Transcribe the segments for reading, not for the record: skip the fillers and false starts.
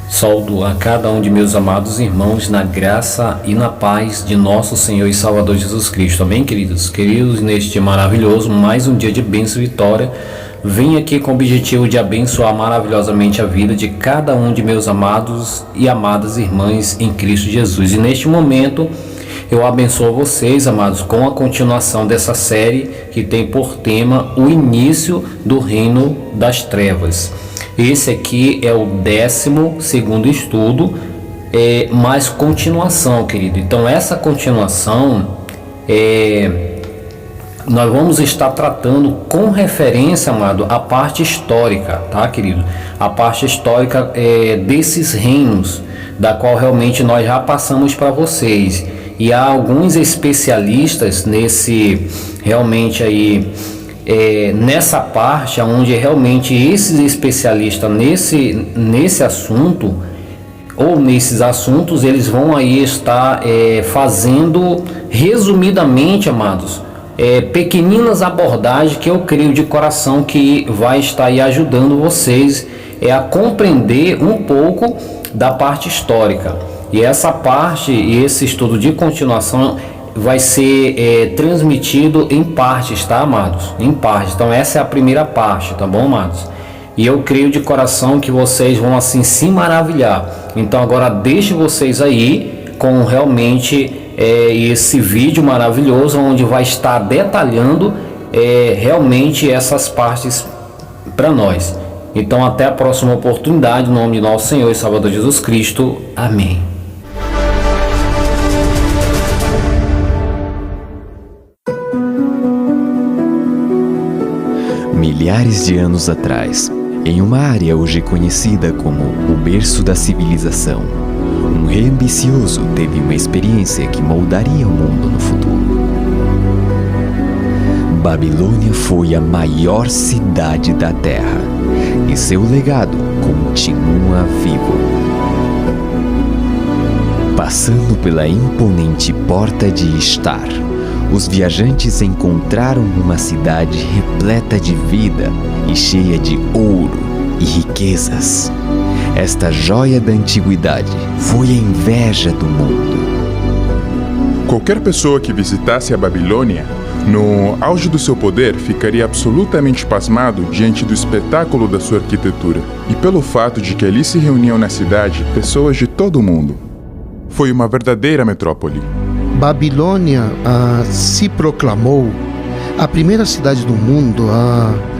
Saúdo a cada um de meus amados irmãos na graça e na paz de nosso Senhor e Salvador Jesus Cristo. Amém, queridos? Queridos, neste dia maravilhoso, mais um dia de bênção e vitória, venho aqui com o objetivo de abençoar maravilhosamente a vida de cada um de meus amados e amadas irmãs em Cristo Jesus. E neste momento, eu abençoo vocês, amados, com a continuação dessa série que tem por tema o início do reino das trevas. Esse aqui é o 12º estudo, mais continuação, querido. Então essa continuação, nós vamos estar tratando com referência, amado, a parte histórica, tá, querido? A parte histórica desses reinos, da qual realmente nós já passamos para vocês. E há alguns especialistas nessa parte, onde realmente esses especialistas nesse assunto ou nesses assuntos, eles vão aí estar fazendo resumidamente, amados, pequeninas abordagens que eu creio de coração que vai estar aí ajudando vocês a compreender um pouco da parte histórica. E essa parte e esse estudo de continuação vai ser transmitido em partes, tá, amados? Em partes. Então essa é a primeira parte, tá bom, amados? E eu creio de coração que vocês vão assim se maravilhar. Então agora deixo vocês aí com realmente esse vídeo maravilhoso, onde vai estar detalhando realmente essas partes para nós. Então até a próxima oportunidade, em nome de nosso Senhor e Salvador Jesus Cristo. Amém. Milhares de anos atrás, em uma área hoje conhecida como o berço da civilização, um rei ambicioso teve uma experiência que moldaria o mundo no futuro. Babilônia foi a maior cidade da Terra e seu legado continua vivo. Passando pela imponente porta de Ishtar, os viajantes encontraram uma cidade repleta de vida e cheia de ouro e riquezas. Esta joia da antiguidade foi a inveja do mundo. Qualquer pessoa que visitasse a Babilônia, no auge do seu poder, ficaria absolutamente pasmado diante do espetáculo da sua arquitetura e pelo fato de que ali se reuniam na cidade pessoas de todo o mundo. Foi uma verdadeira metrópole. Babilônia se proclamou a primeira cidade do mundo,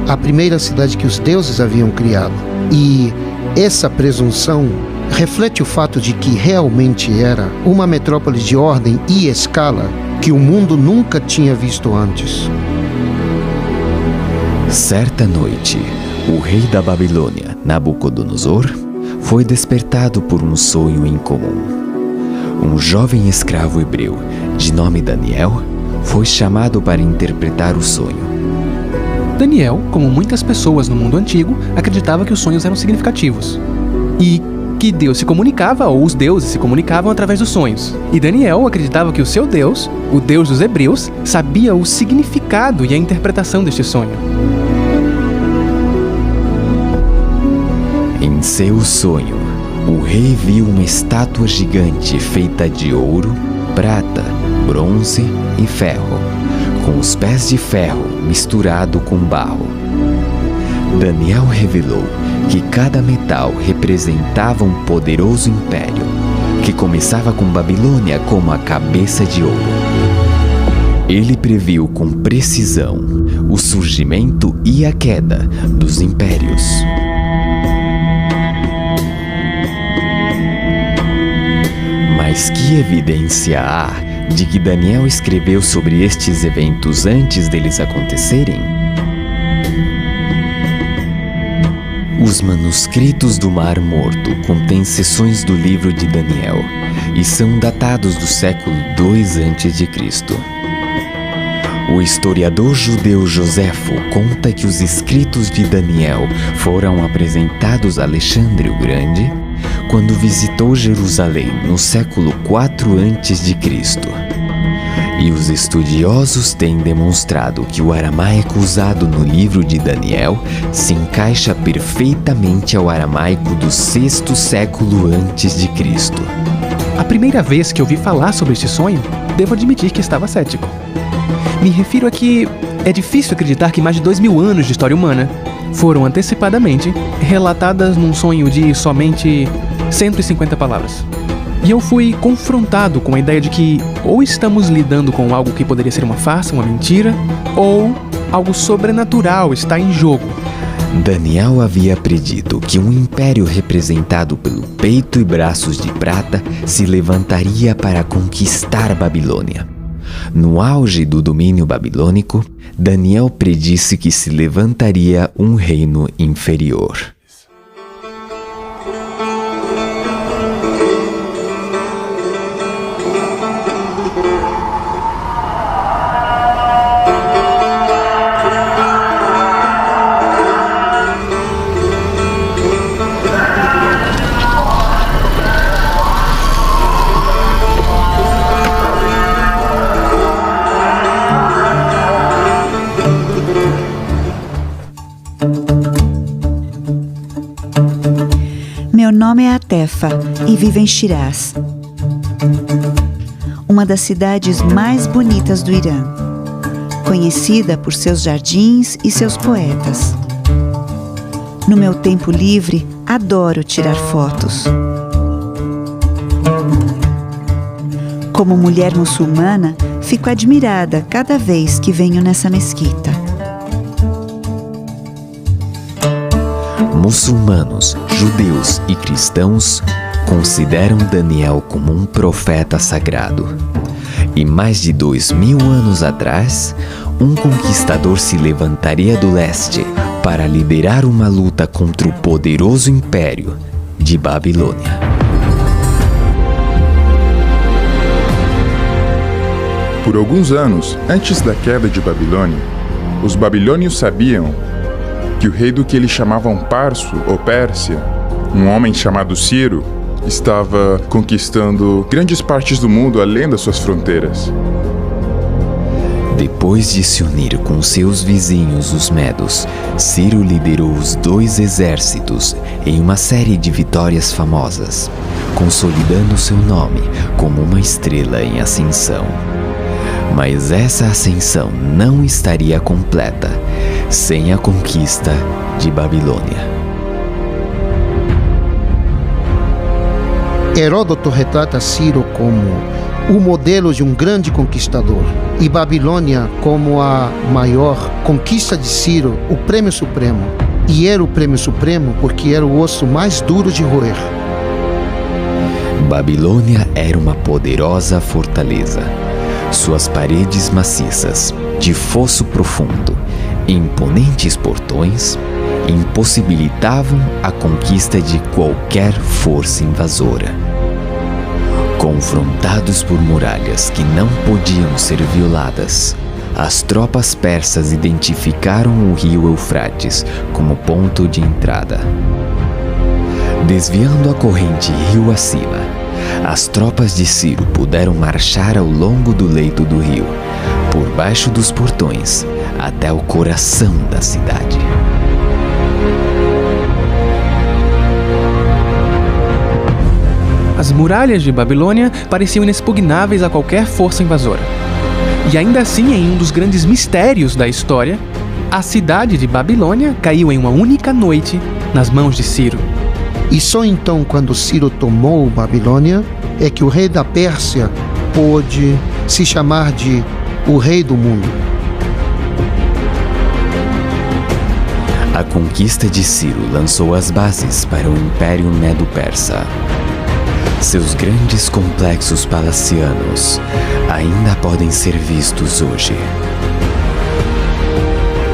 a primeira cidade que os deuses haviam criado. E essa presunção reflete o fato de que realmente era uma metrópole de ordem e escala que o mundo nunca tinha visto antes. Certa noite, o rei da Babilônia, Nabucodonosor, foi despertado por um sonho incomum. Um jovem escravo hebreu, de nome Daniel, foi chamado para interpretar o sonho. Daniel, como muitas pessoas no mundo antigo, acreditava que os sonhos eram significativos e que Deus se comunicava, ou os deuses se comunicavam através dos sonhos. E Daniel acreditava que o seu Deus, o Deus dos hebreus, sabia o significado e a interpretação deste sonho. Em seu sonho, o rei viu uma estátua gigante feita de ouro, prata, bronze e ferro, com os pés de ferro misturado com barro. Daniel revelou que cada metal representava um poderoso império, que começava com Babilônia como a cabeça de ouro. Ele previu com precisão o surgimento e a queda dos impérios. Mas que evidência há de que Daniel escreveu sobre estes eventos antes deles acontecerem? Os manuscritos do Mar Morto contêm seções do livro de Daniel e são datados do século II a.C. O historiador judeu Joséfo conta que os escritos de Daniel foram apresentados a Alexandre o Grande quando visitou Jerusalém no século IV a.C. E os estudiosos têm demonstrado que o aramaico usado no livro de Daniel se encaixa perfeitamente ao aramaico do 6º século antes de Cristo. A primeira vez que ouvi falar sobre este sonho, devo admitir que estava cético. Me refiro a que é difícil acreditar que mais de 2000 anos de história humana foram antecipadamente relatadas num sonho de somente 150 palavras. E eu fui confrontado com a ideia de que ou estamos lidando com algo que poderia ser uma farsa, uma mentira, ou algo sobrenatural está em jogo. Daniel havia predito que um império representado pelo peito e braços de prata se levantaria para conquistar Babilônia. No auge do domínio babilônico, Daniel predisse que se levantaria um reino inferior. Meu nome é Atefa e vivo em Shiraz, uma das cidades mais bonitas do Irã, conhecida por seus jardins e seus poetas. No meu tempo livre, adoro tirar fotos. Como mulher muçulmana, fico admirada cada vez que venho nessa mesquita. Muçulmanos, judeus e cristãos consideram Daniel como um profeta sagrado. E mais de 2000 anos atrás, um conquistador se levantaria do leste para liderar uma luta contra o poderoso império de Babilônia. Por alguns anos, antes da queda de Babilônia, os babilônios sabiam que o rei do que eles chamavam Parso ou Pérsia, um homem chamado Ciro, estava conquistando grandes partes do mundo além das suas fronteiras. Depois de se unir com seus vizinhos, os medos, Ciro liderou os 2 exércitos em uma série de vitórias famosas, consolidando seu nome como uma estrela em ascensão. Mas essa ascensão não estaria completa sem a conquista de Babilônia. Heródoto retrata Ciro como o modelo de um grande conquistador e Babilônia como a maior conquista de Ciro, o prêmio supremo. E era o prêmio supremo porque era o osso mais duro de roer. Babilônia era uma poderosa fortaleza. Suas paredes maciças, de fosso profundo, e imponentes portões impossibilitavam a conquista de qualquer força invasora. Confrontados por muralhas que não podiam ser violadas, as tropas persas identificaram o rio Eufrates como ponto de entrada. Desviando a corrente rio acima, as tropas de Ciro puderam marchar ao longo do leito do rio, por baixo dos portões, até o coração da cidade. As muralhas de Babilônia pareciam inexpugnáveis a qualquer força invasora. E ainda assim, em um dos grandes mistérios da história, a cidade de Babilônia caiu em uma única noite nas mãos de Ciro. E só então, quando Ciro tomou Babilônia, é que o rei da Pérsia pôde se chamar de o rei do mundo. A conquista de Ciro lançou as bases para o Império Medo-Persa. Seus grandes complexos palacianos ainda podem ser vistos hoje.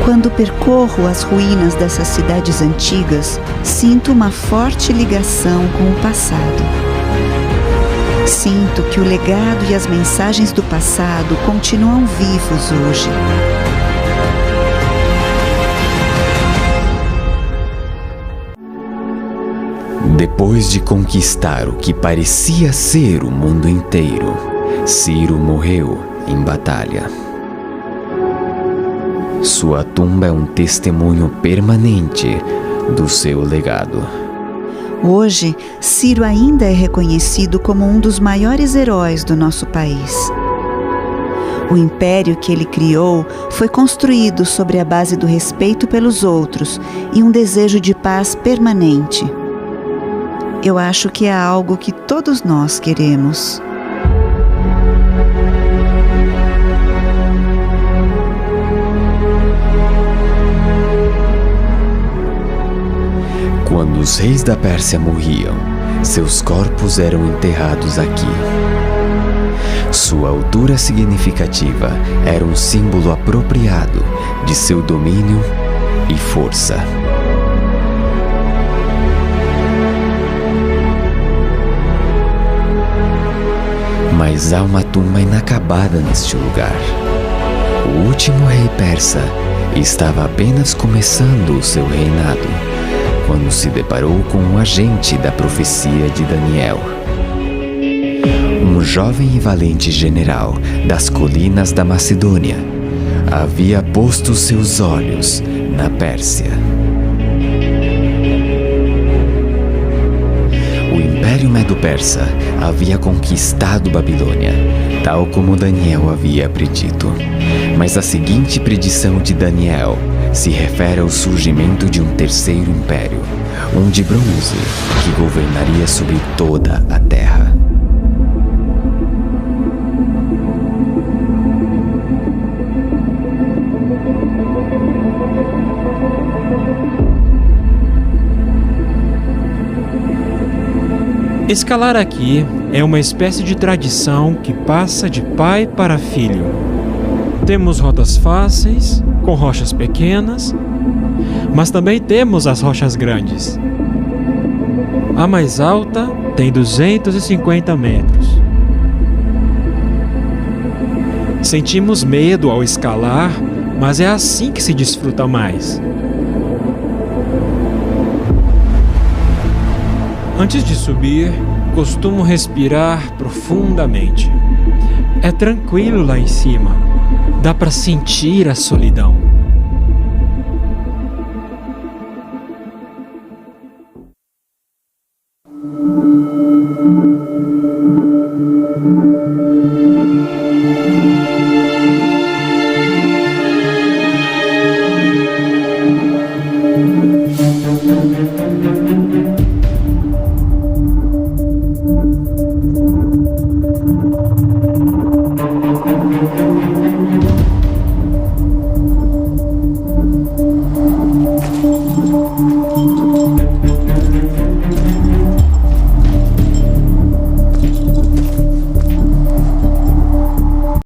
Quando percorro as ruínas dessas cidades antigas, sinto uma forte ligação com o passado. Sinto que o legado e as mensagens do passado continuam vivos hoje. Depois de conquistar o que parecia ser o mundo inteiro, Ciro morreu em batalha. Sua tumba é um testemunho permanente do seu legado. Hoje, Ciro ainda é reconhecido como um dos maiores heróis do nosso país. O império que ele criou foi construído sobre a base do respeito pelos outros e um desejo de paz permanente. Eu acho que é algo que todos nós queremos. Quando os reis da Pérsia morriam, seus corpos eram enterrados aqui. Sua altura significativa era um símbolo apropriado de seu domínio e força. Mas há uma tumba inacabada neste lugar. O último rei persa estava apenas começando o seu reinado, quando se deparou com um agente da profecia de Daniel. Um jovem e valente general das colinas da Macedônia havia posto seus olhos na Pérsia. O Império Medo-Persa havia conquistado Babilônia, tal como Daniel havia predito. Mas a seguinte predição de Daniel se refere ao surgimento de um terceiro império, um de bronze, que governaria sobre toda a terra. Escalar aqui é uma espécie de tradição que passa de pai para filho. Temos rotas fáceis, com rochas pequenas, mas também temos as rochas grandes. A mais alta tem 250 metros. Sentimos medo ao escalar, mas é assim que se desfruta mais. Antes de subir, costumo respirar profundamente. É tranquilo lá em cima. Dá para sentir a solidão.